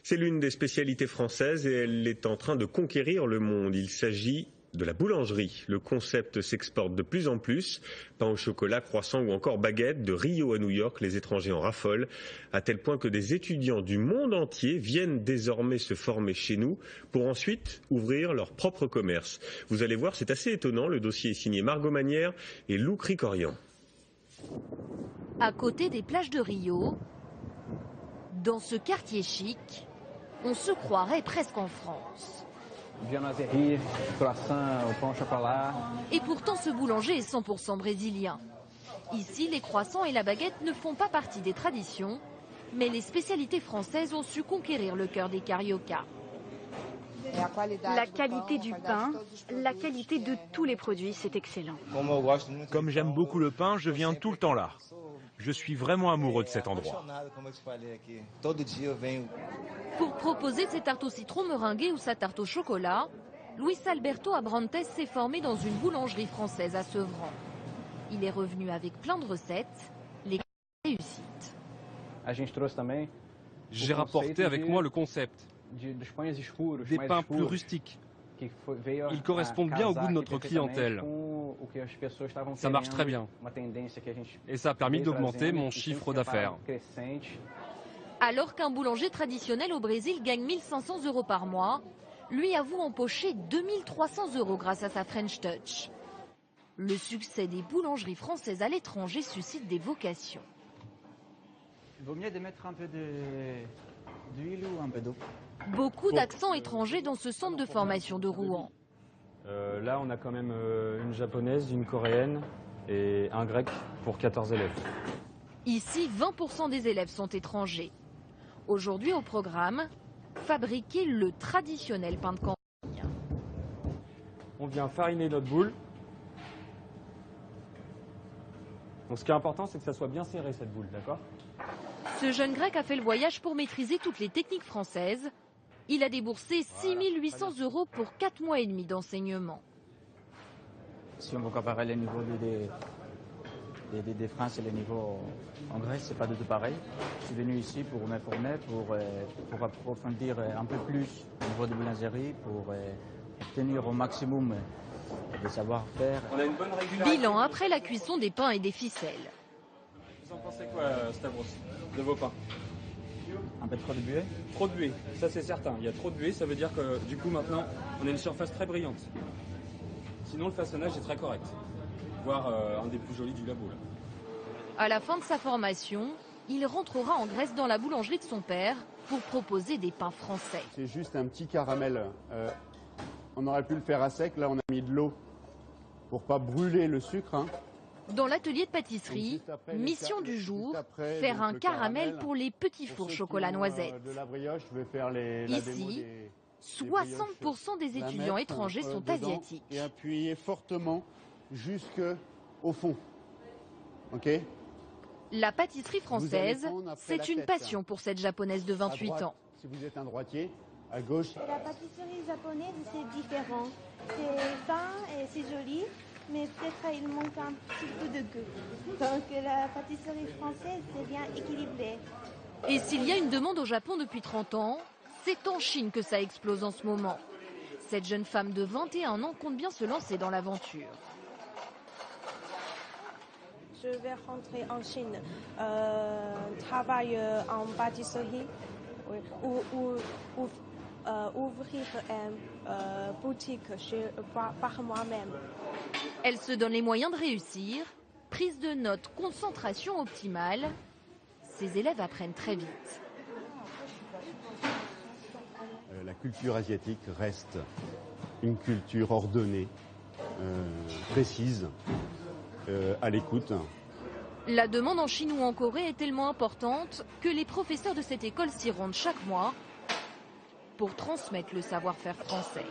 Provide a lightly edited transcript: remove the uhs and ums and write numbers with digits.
C'est l'une des spécialités françaises et elle est en train de conquérir le monde. Il s'agit de la boulangerie. Le concept s'exporte de plus en plus. Pain au chocolat, croissant ou encore baguette, de Rio à New York, les étrangers en raffolent, à tel point que des étudiants du monde entier viennent désormais se former chez nous pour ensuite ouvrir leur propre commerce. Vous allez voir, c'est assez étonnant. Le dossier est signé Margot Manière et Lou Krikorian. À côté des plages de Rio, dans ce quartier chic, on se croirait presque en France. Viennoiserie, croissant au pain au chocolat. Et pourtant, ce boulanger est 100% brésilien. Ici, les croissants et la baguette ne font pas partie des traditions, mais les spécialités françaises ont su conquérir le cœur des cariocas. La qualité du pain, la qualité de tous les produits, c'est excellent. Comme j'aime beaucoup le pain, je viens tout le temps là. Je suis vraiment amoureux de cet endroit. Pour proposer ses tartes au citron meringuées ou sa tarte au chocolat, Luis Alberto Abrantes s'est formé dans une boulangerie française à Sevran. Il est revenu avec plein de recettes, les réussites. J'ai rapporté avec moi le concept des pains plus rustiques. Ils correspondent bien au goût de notre clientèle. Ça marche très bien. Et ça a permis d'augmenter mon chiffre d'affaires. Alors qu'un boulanger traditionnel au Brésil gagne 1 500 € par mois, lui avoue empocher 2 300 € grâce à sa French Touch. Le succès des boulangeries françaises à l'étranger suscite des vocations. Il vaut mieux de mettre un peu d'huile ou un peu d'eau. Beaucoup d'accents étrangers dans ce centre de formation de Rouen. Là, on a quand même une japonaise, une coréenne et un grec pour 14 élèves. Ici, 20% des élèves sont étrangers. Aujourd'hui au programme, fabriquer le traditionnel pain de campagne. On vient fariner notre boule. Donc ce qui est important, c'est que ça soit bien serré cette boule, d'accord ? Ce jeune grec a fait le voyage pour maîtriser toutes les techniques françaises. Il a déboursé 6 800 € pour 4 mois et demi d'enseignement. Si on veut comparer les niveaux de France et les niveaux en Grèce, c'est pas du tout pareil. Je suis venu ici pour me former, pour approfondir un peu plus au niveau de boulangerie, pour obtenir au maximum de savoir-faire. Bilan après la cuisson des pains et des ficelles. Vous en pensez quoi, Stavros, de vos pains? Un peu trop de buée? Trop de buée, ça c'est certain. Il y a trop de buée, ça veut dire que du coup maintenant, on a une surface très brillante. Sinon, le façonnage est très correct. Voire un des plus jolis du labo. Là. À la fin de sa formation, il rentrera en Grèce dans la boulangerie de son père pour proposer des pains français. C'est juste un petit caramel. On aurait pu le faire à sec. Là, on a mis de l'eau pour pas brûler le sucre. Hein. Dans l'atelier de pâtisserie, mission du jour, faire un caramel pour les petits fours chocolat noisette. Ici, 60% des étudiants étrangers sont asiatiques. Et appuyer fortement jusqu'au fond. Ok ? La pâtisserie française, c'est une passion pour cette japonaise de 28 ans. Si vous êtes un droitier, à gauche. La pâtisserie japonaise, c'est différent. C'est fin et c'est joli. Mais peut-être il manque un petit peu de goût. Donc la pâtisserie française, c'est bien équilibré. Et s'il y a une demande au Japon depuis 30 ans, c'est en Chine que ça explose en ce moment. Cette jeune femme de 21 ans compte bien se lancer dans l'aventure. Je vais rentrer en Chine, travailler en pâtisserie ou ouvrir une boutique par moi-même. Elle se donne les moyens de réussir. Prise de notes, concentration optimale. Ses élèves apprennent très vite. La culture asiatique reste une culture ordonnée, précise, à l'écoute. La demande en Chine ou en Corée est tellement importante que les professeurs de cette école s'y rendent chaque mois pour transmettre le savoir-faire français.